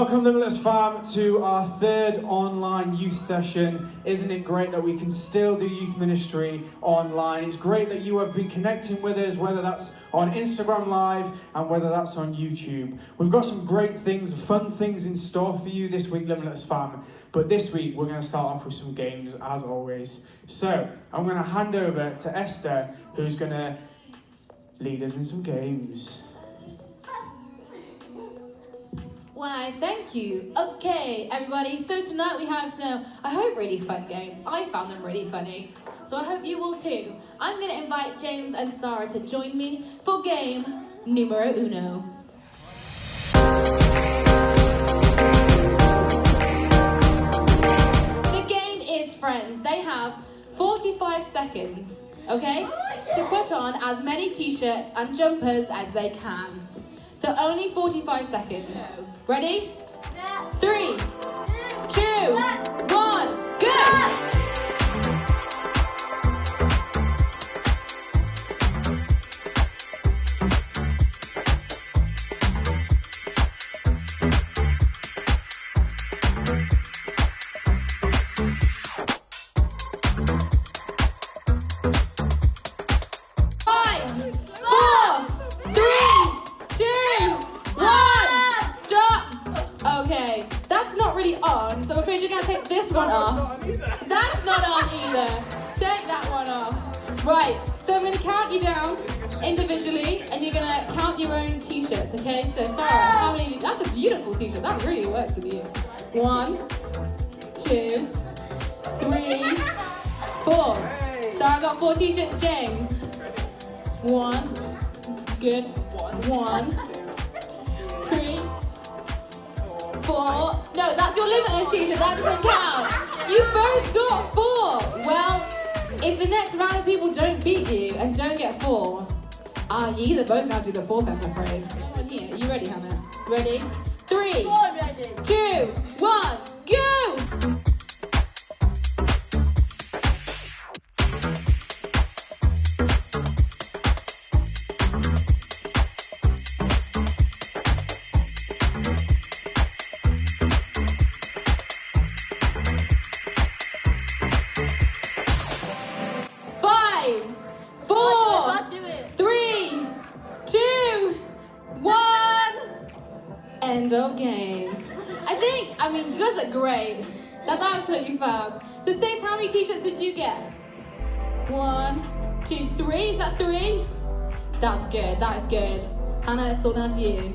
Welcome, Limitless Fam, to our third online youth session. Isn't it great that we can still do youth ministry online? It's great that you have been connecting with us, whether that's on Instagram Live and whether that's on YouTube. We've got some great things, fun things in store for you this week, Limitless Fam. But this week, we're going to start off with some games, as always. So, I'm going to hand over to Esther, who's going to lead us in some games. Why, thank you. Okay, everybody, so tonight we have some, I hope, really fun games. I found them really funny, so I hope you will too. I'm going to invite James and Sarah to join me for game numero uno. The game is Friends. They have 45 seconds, okay, to put on as many t-shirts and jumpers as they can. So only 45 seconds. Ready? 3, 2, 1, go! Okay, that's not really on, so I'm afraid you're going to take this one off. That's not on either. Take that one off. Right, so I'm going to count you down individually, and you're going to count your own t-shirts, okay? So, Sarah, how many? That's a beautiful t-shirt. That really works with you. 1, 2, 3, 4. So I got 4 t-shirts, James. 1, good. 1, 3, 4. No, that's your Limitless t-shirt. That doesn't count. You both got 4. Well, if the next round of people don't beat you and don't get 4, you either both have to do the 4th, I'm afraid. Here, you ready, Hannah? Ready? 3, 2, 1, go! 5, 4, 3, 2, 1. End of game. You guys look great. That's absolutely fab. So, Stace, how many t-shirts did you get? 1, 2, 3. Is that 3? That's good. That is good. Hannah, it's all down to you.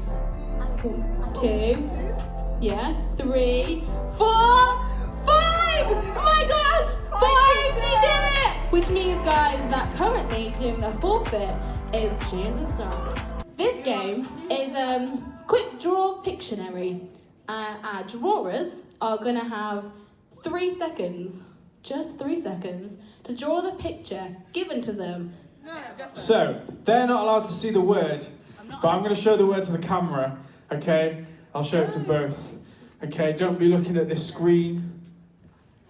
2. Yeah. 3, 4, 5. Oh my gosh! 5. She did it! Which means, guys, that currently doing the forfeit is James and Sarah. This game is quick draw Pictionary. Our drawers are going to have 3 seconds, just 3 seconds, to draw the picture given to them. So, they're not allowed to see the word, but I'm going to show the word to the camera, okay? I'll show it to both. Okay, don't be looking at this screen.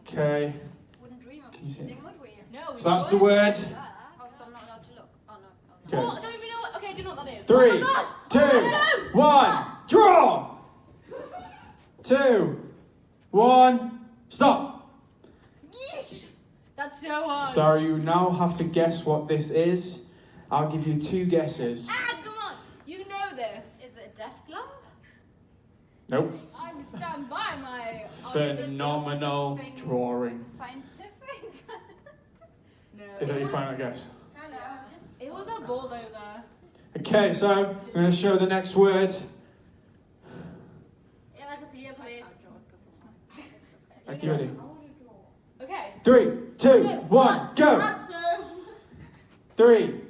Okay. Wouldn't dream of cheating, would we? No. So that's the word. Oh, so I'm not allowed to look. Oh no. Okay. Oh, I don't even know what. Okay, do you know what that is? 3, oh my gosh. 2, 1, draw! 2, 1, stop! Yeesh. That's so hard. So you now have to guess what this is. I'll give you 2 guesses. Come on. You know this. Is it a desk lamp? Nope. I'm stand by my Phenomenal drawing. Scientific? No. Is that your final guess? It was a bulldozer. Okay, so I'm going to show the next word. Okay, ready? Okay. 3, 2, 1, go! 3,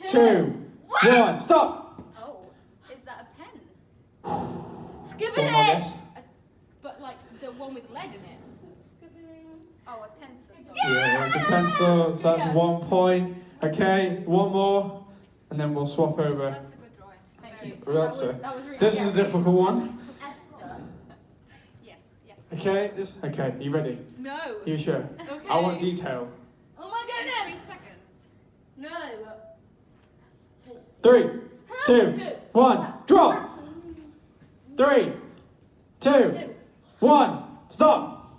2, 1, stop! Oh, is that a pen? Give One it more in. guess. But like the one with lead in it. Oh, a pencil. Yeah, it's a pencil, so that's 1 point. Okay, 1 more, and then we'll swap over. That's a good drawing. Thank you. That's That was really This is a difficult one. Yes. Okay, okay, you ready? No. You sure? Okay. I want detail. Oh my In goodness. 3 seconds. No. 3, 2, 1, draw! 3, 2, 1, stop.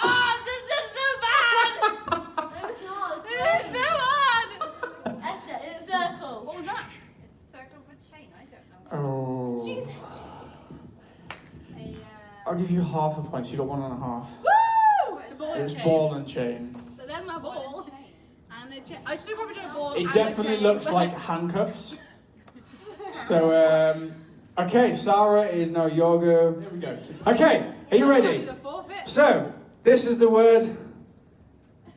Oh, this is so bad! It's not. This is so hard! Esther, in a circle. What was that? Circle of a chain. I don't know. Oh. Jeez. I'll give you half a point. You got 1.5. Woo! The ball It and was chain. ball and chain. So there's my ball. And a chain. I should have probably done a ball and It a definitely chain, looks but- like handcuffs. So, okay, Sarah, it is now your go. Here we go. Okay, are you Do ready? the forfeit. So, this is the word.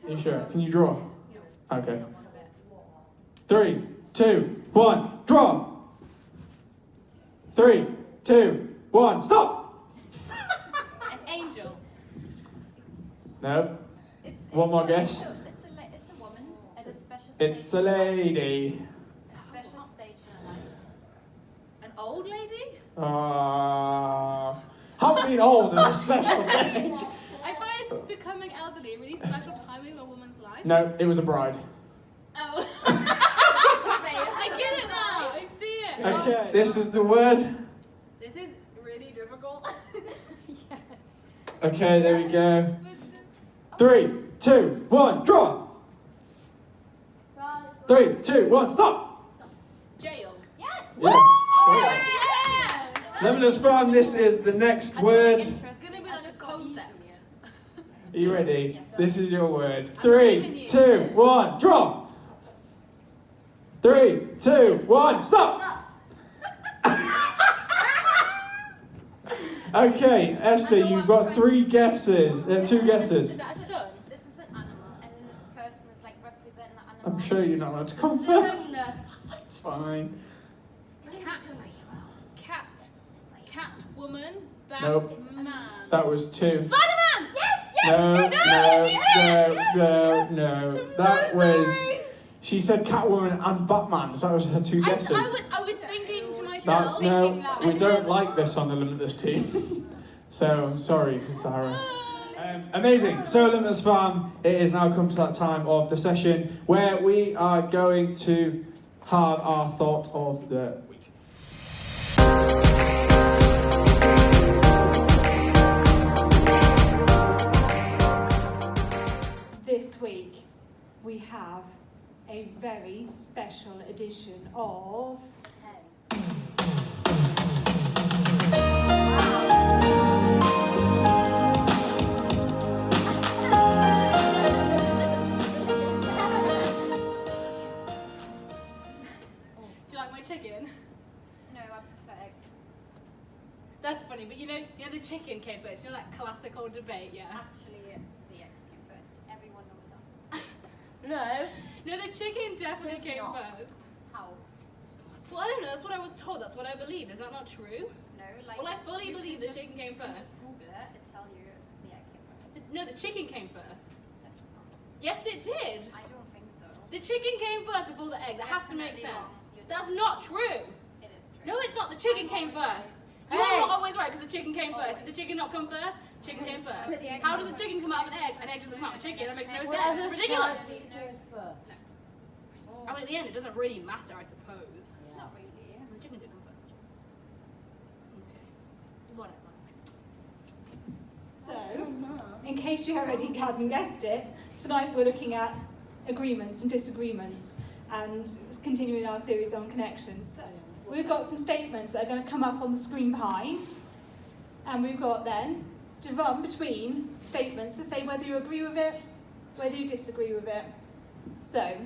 Are you sure? Can you draw? Okay. 3, 2, 1, draw. 3, 2, 1, stop. An angel. No. One more guess. It's a woman at a special It's stage. a lady. A special stage in her life. An old lady? Haven't been old in a special age. I find becoming elderly a really special time in a woman's life. No, it was a bride. Oh. I get it now. I see it. Okay, this is the word. This is really difficult. Yes. Okay, there we go. 3, 2, 1, draw. 3, 2, 1, stop. Jail. Yes. Yeah. Yes. Limitless Farm, this is the next word. It's gonna be like a concept. Are you ready? This is your word. I believe in 3, you. 2, 1, draw. 3, 2, 1, stop. Okay, Esther, you've got 3 guesses. 2 guesses. Is that a son? This is an animal, and then this person is like representing the animal. I'm sure you're not allowed to confirm. No. It's fine. Cat woman, bat Nope. man. That was 2. Spider-Man! Yes, yes, No, yes, no. That was. She said Catwoman and Batman, so that was her 2 guesses. I was thinking to myself. No, that. we don't like this on the Limitless team. So I'm sorry, Sarah. Amazing. So Limitless Farm, it has now come to that time of the session where we are going to have our thought of the week. This week we have a very special edition of Do you like my chicken? No, I prefer eggs. That's funny, but you know the chicken came first. You know that classical debate, yeah. Actually, the eggs came first. Everyone knows that. No, the chicken definitely came not. first. How? Well, I don't know. That's what I was told. That's what I believe. Is that not true? No, like. Well, I fully you believe can the chicken came you can first. Just Google it and tell you the egg came first. No, the chicken came first. Definitely not. Yes, it did. I don't think so. The chicken came first before the egg. That has to make Definitely sense. wrong. You're That's not definitely true. It is true. No, it's not. The chicken came first. You are not always right because the chicken came first. Did the chicken not come first? Chicken came first. But the egg How came does the first. chicken come out of an egg? An egg doesn't come out of a chicken. That makes no Well, sense. It's ridiculous. No, I mean, at the end, it doesn't really matter, I suppose. not really. The chicken did come first. Okay. Whatever. So, in case you already hadn't guessed it, tonight we're looking at agreements and disagreements and continuing our series on connections. So, we've got some statements that are going to come up on the screen behind, and we've got then to run between statements to say whether you agree with it, whether you disagree with it. So,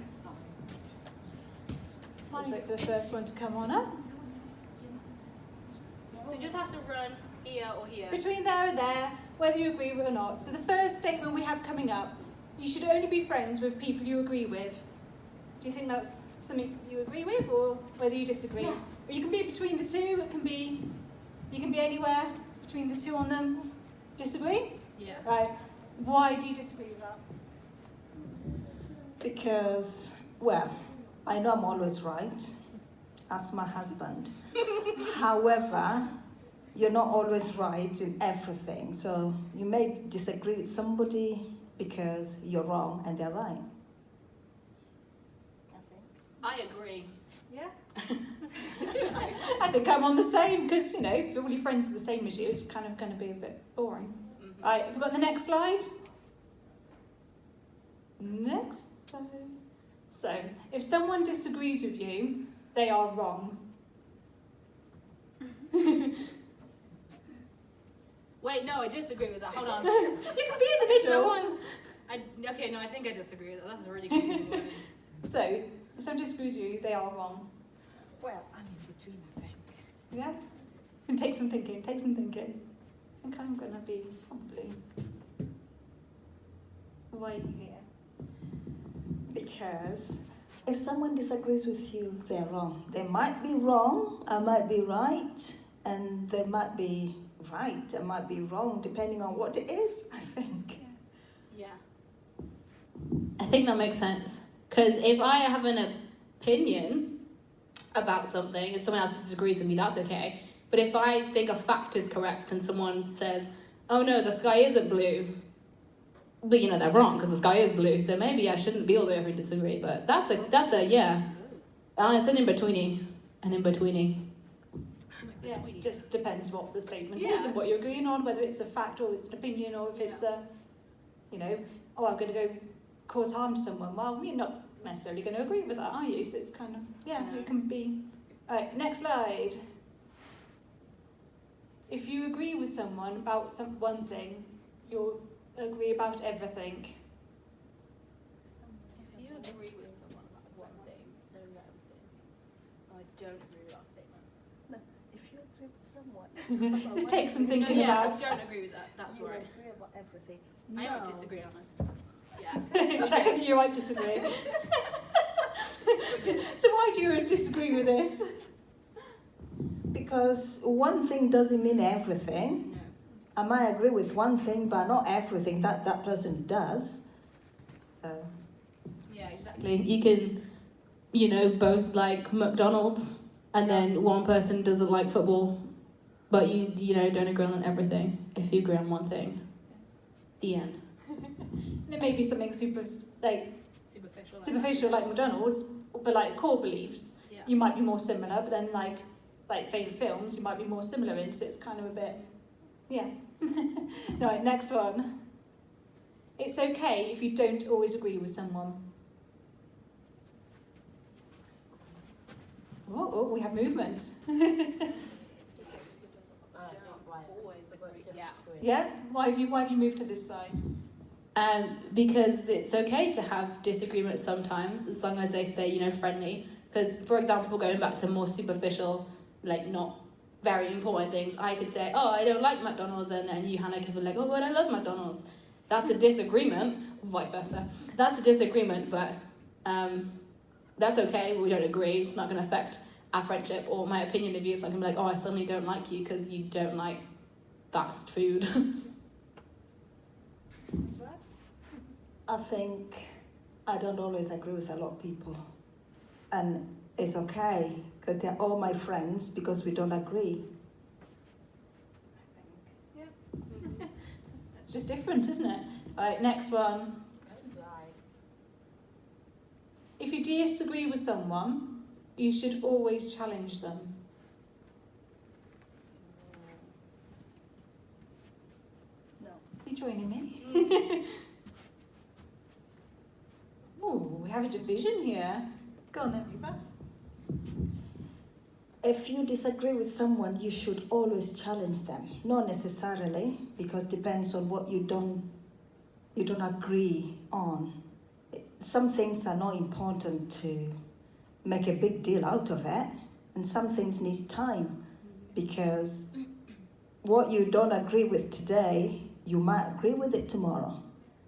let's wait for the first one to come on up. So you just have to run here or here. Between there and there, whether you agree with it or not. So the first statement we have coming up, you should only be friends with people you agree with. Do you think that's something you agree with, or whether you disagree? Or you can be between the two, you can be anywhere between the two on them. Disagree? Yeah. Right. Why do you disagree with that? Because, well, I know I'm always right, as my husband. However, you're not always right in everything. So you may disagree with somebody because you're wrong and they're right. I agree. Yeah. I think I'm on the same, because, you know, if all your friends are the same as you, it's kind of going to be a bit boring. Mm-hmm. Right, have we got the next slide? Next slide. So, if someone disagrees with you, they are wrong. Wait, no, I disagree with that. Hold on. You can be in the If middle. okay, no, I think I disagree with that. That's a really confusing one. So, if someone disagrees with you, they are wrong. Well, I'm in between, I think. Yeah? And take some thinking, take some thinking. I think I'm going to be probably right here. Because if someone disagrees with you, they're wrong. They might be wrong, I might be right, and they might be right, I might be wrong, depending on what it is, I think. Yeah. I think that makes sense. Because if I have an opinion about something and someone else disagrees with me, that's okay. But if I think a fact is correct and someone says, oh no, the sky isn't blue, but you know, they're wrong because the sky is blue, so maybe I shouldn't be all the way over and disagree. But that's a yeah. It's an in-betweeny. An in-betweeny. Yeah, it just depends what the statement Yeah. is and what you're agreeing on, whether it's a fact or it's an opinion, or if it's a, you know, oh, I'm going to go cause harm to someone. Well, you're not necessarily going to agree with that, are you? So it's kind of, yeah, No. it can be. All right, next slide. If you agree with someone about one thing, you'll agree about everything. If you agree with someone about one thing, then about everything. I don't agree with that statement. If you agree with someone, Let's take some thinking no, yeah, about. I don't agree with that. That's you right. agree about everything. I don't disagree on it. Yeah. Check if you might disagree. So why do you disagree with this? Because one thing doesn't mean everything. No. I might agree with one thing, but not everything that person does. So, Yeah, exactly. You can, you know, both like McDonald's, and then one person doesn't like football, but you know, don't agree on everything. If you agree on one thing, the end. And it may be something superficial like McDonald's, but like core beliefs, Yeah. you might be more similar, but then like favourite films, you might be more similar in, so it's kind of a bit, yeah. Right, next one. It's okay if you don't always agree with someone. Oh, we have movement. Yeah. Yeah? Why have you moved to this side? Because it's okay to have disagreements sometimes, as long as they stay, you know, friendly. Because, for example, going back to more superficial, like not very important things, I could say, oh, I don't like McDonald's, and then you, Hannah, could be like, oh, but I love McDonald's. That's a disagreement, vice versa. That's a disagreement, but that's okay. We don't agree. It's not going to affect our friendship or my opinion of you. It's not going to be like, oh, I suddenly don't like you because you don't like fast food. I think I don't always agree with a lot of people. And it's okay, because they're all my friends, because we don't agree. It's just different, isn't it? Right, next one. If you disagree with someone, you should always challenge them. No. Are you joining me? Oh, we have a division here. Go on then, Viva. If you disagree with someone, you should always challenge them. Not necessarily, because it depends on what you don't agree on. Some things are not important to make a big deal out of it, and some things need time, because what you don't agree with today, you might agree with it tomorrow.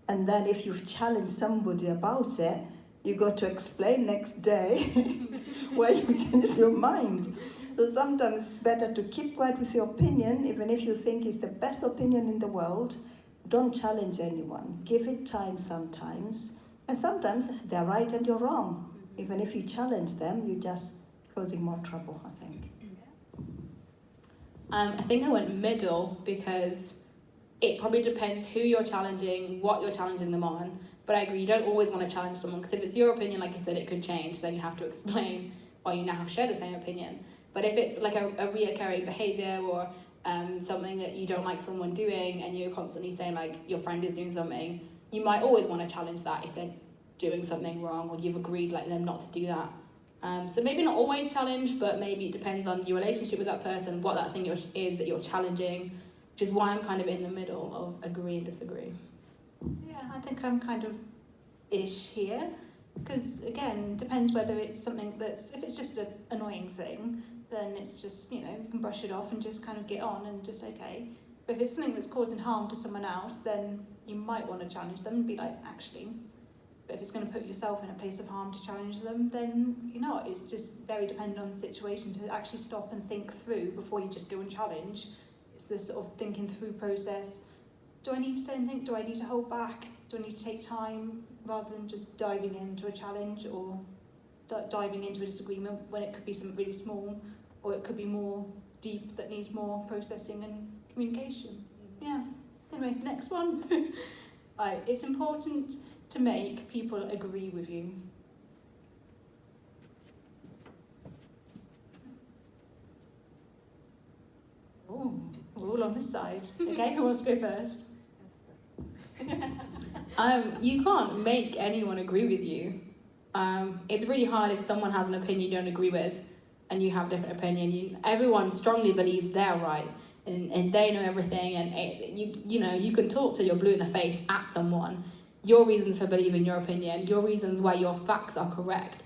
And then if you've challenged somebody about it, you got to explain next day why you changed your mind. So sometimes it's better to keep quiet with your opinion, even if you think it's the best opinion in the world. Don't challenge anyone. Give it time sometimes. And sometimes they're right and you're wrong. Even if you challenge them, you're just causing more trouble, I think. I think I went middle because it probably depends who you're challenging, what you're challenging them on. But I agree, you don't always want to challenge someone, because if it's your opinion, like you said, it could change. Then you have to explain or you now share the same opinion. But if it's like a reoccurring behaviour or something that you don't like someone doing, and you're constantly saying like your friend is doing something, you might always want to challenge that if they're doing something wrong or you've agreed like them not to do that. So maybe not always challenge, but maybe it depends on your relationship with that person, what that thing is that you're challenging, which is why I'm kind of in the middle of agree and disagree. Yeah, I think I'm kind of ish here, because again, depends whether it's something that's, if it's just an annoying thing, then it's just, you can brush it off and just kind of get on and just okay. But if it's something that's causing harm to someone else, then you might want to challenge them and be like, actually. But if it's going to put yourself in a place of harm to challenge them, then, it's just very dependent on the situation to actually stop and think through before you just go and challenge. It's this sort of thinking through process. Do I need to say anything? Do I need to hold back? Do I need to take time rather than just diving into a challenge or diving into a disagreement when it could be something really small, or it could be more deep that needs more processing and communication? Yeah. Anyway, next one. Right, it's important to make people agree with you. Oh, we're all on this side. Okay, who wants to go first? You can't make anyone agree with you. It's really hard if someone has an opinion you don't agree with and you have a different opinion. Everyone strongly believes they're right and they know everything, and you can talk till you're blue in the face at someone. Your reasons for believing your opinion, your reasons why your facts are correct,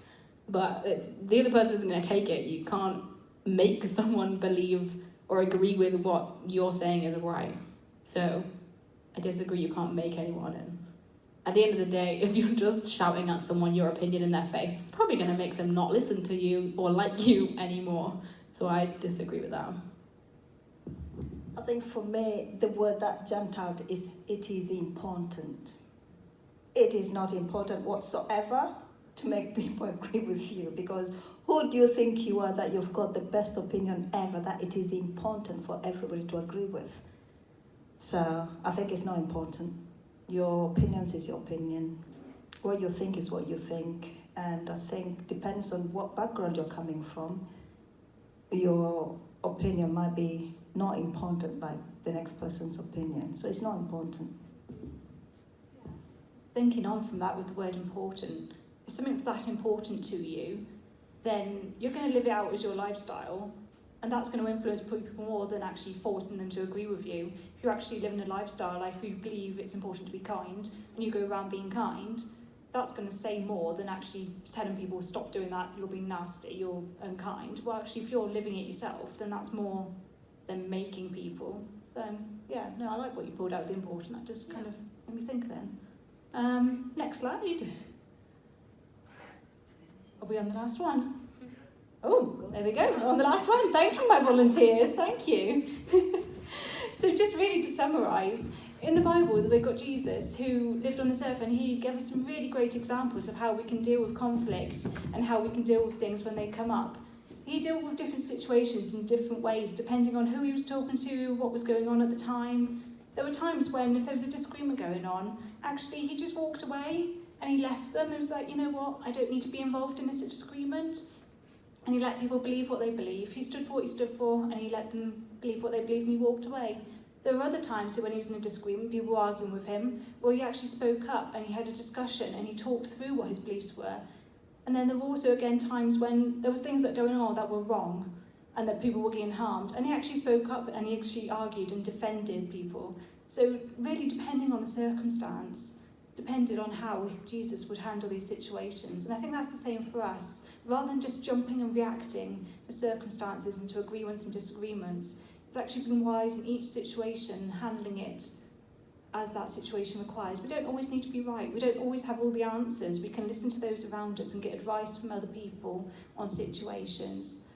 but the other person isn't going to take it. You can't make someone believe or agree with what you're saying is right. So I disagree, you can't make anyone. And at the end of the day, if you're just shouting at someone your opinion in their face, it's probably going to make them not listen to you or like you anymore. So I disagree with that. I think for me, the word that jumped out is it is important. It is not important whatsoever to make people agree with you, because who do you think you are that you've got the best opinion ever that it is important for everybody to agree with? So I think it's not important. Your opinions is your opinion. What you think is what you think. And I think depends on what background you're coming from, your opinion might be not important like the next person's opinion. So it's not important. Thinking on from that with the word important, if something's that important to you, then you're going to live it out as your lifestyle, and that's going to influence people more than actually forcing them to agree with you. If you're actually living a lifestyle like you believe it's important to be kind, and you go around being kind, that's going to say more than actually telling people stop doing that, you're being nasty, you're unkind. Well, actually, if you're living it yourself, then that's more than making people. So I like what you pulled out, the important. That just kind of made me think then. Next slide. Are we on the last one? Oh, there we go. We're on the last one. Thank you, my volunteers. Thank you. So just really to summarise, in the Bible we've got Jesus who lived on this earth, and he gave us some really great examples of how we can deal with conflict and how we can deal with things when they come up. He dealt with different situations in different ways depending on who he was talking to, what was going on at the time. There were times when if there was a disagreement going on, actually he just walked away and he left them. It was like, you know what, I don't need to be involved in this disagreement. And he let people believe what they believe. He stood for what he stood for, and he let them believe what they believed, and he walked away. There were other times when he was in a disagreement, people were arguing with him, where he actually spoke up and he had a discussion and he talked through what his beliefs were. And then there were also, again, times when there was things that going on that were wrong and that people were getting harmed. And he actually spoke up and he actually argued and defended people. So really depending on the circumstance, depended on how Jesus would handle these situations. And I think that's the same for us. Rather than just jumping and reacting to circumstances and to agreements and disagreements, it's actually been wise in each situation, handling it as that situation requires. We don't always need to be right. We don't always have all the answers. We can listen to those around us and get advice from other people on situations.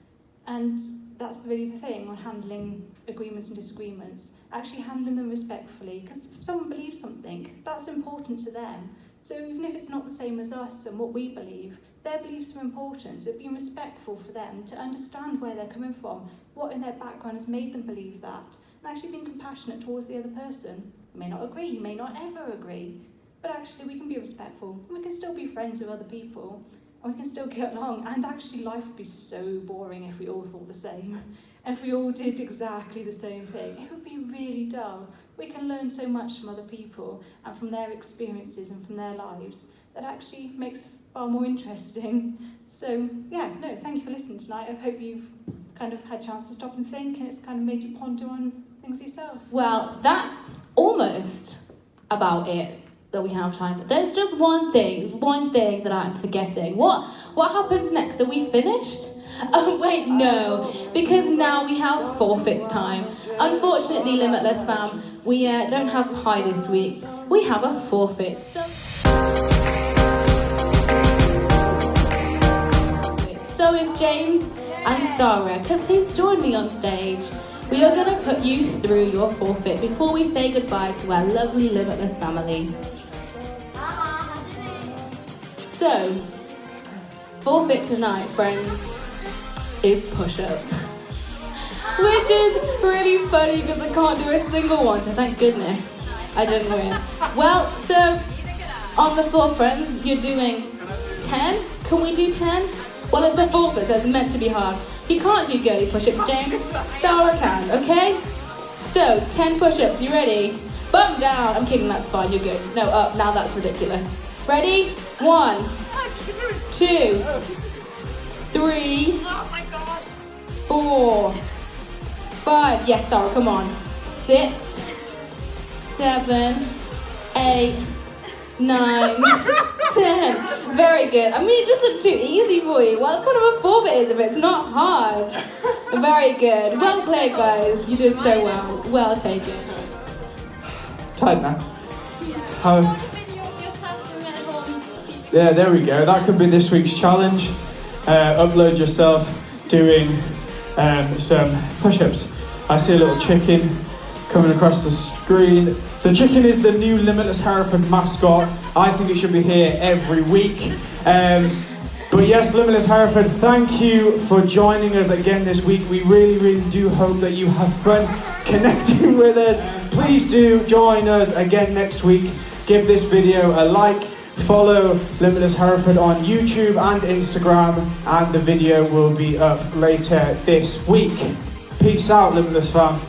And that's really the thing on handling agreements and disagreements, actually handling them respectfully, because if someone believes something, that's important to them. So even if it's not the same as us and what we believe, their beliefs are important. So being respectful for them, to understand where they're coming from, what in their background has made them believe that, and actually being compassionate towards the other person. You may not agree, you may not ever agree, but actually we can be respectful, and we can still be friends with other people and we can still get along. And actually life would be so boring if we all thought the same. If we all did exactly the same thing, it would be really dull. We can learn so much from other people and from their experiences and from their lives that actually makes far more interesting. So yeah, no, thank you for listening tonight. I hope you've kind of had a chance to stop and think, and it's kind of made you ponder on things yourself. Well, that's almost about it that we have time for. There's just one thing that I'm forgetting. What happens next? Are we finished? Oh wait, no, because now we have forfeits time. Unfortunately, Limitless fam, we don't have pie this week. We have a forfeit. So if James and Sarah could please join me on stage, we are going to put you through your forfeit before we say goodbye to our lovely Limitless family. So, forfeit tonight, friends, is push-ups. Which is really funny because I can't do a single one, so thank goodness I didn't win. Well, so, on the floor, friends, you're doing 10? Can we do 10? Well, it's a forfeit, so it's meant to be hard. You can't do girly push-ups, James. Sarah can, okay? So, 10 push-ups, you ready? Bum down. I'm kidding, that's fine, you're good. No, up, now that's ridiculous. Ready? 1, 2, 3, 4, 5. Yes, Sarah, come on. 6, 7, 8, 9, 10. Very good. I mean, it just looked too easy for you. What kind of a forfeit is if it's not hard? Very good. Well played, guys. You did so well. Well taken. Tight now. How? Yeah, there we go. That could be this week's challenge. Upload yourself doing some push-ups. I see a little chicken coming across the screen. The chicken is the new Limitless Hereford mascot. I think it should be here every week. But yes, Limitless Hereford, thank you for joining us again this week. We really, really do hope that you have fun connecting with us. Please do join us again next week. Give this video a like. Follow Limitless Hereford on YouTube and Instagram, and the video will be up later this week. Peace out, Limitless fam.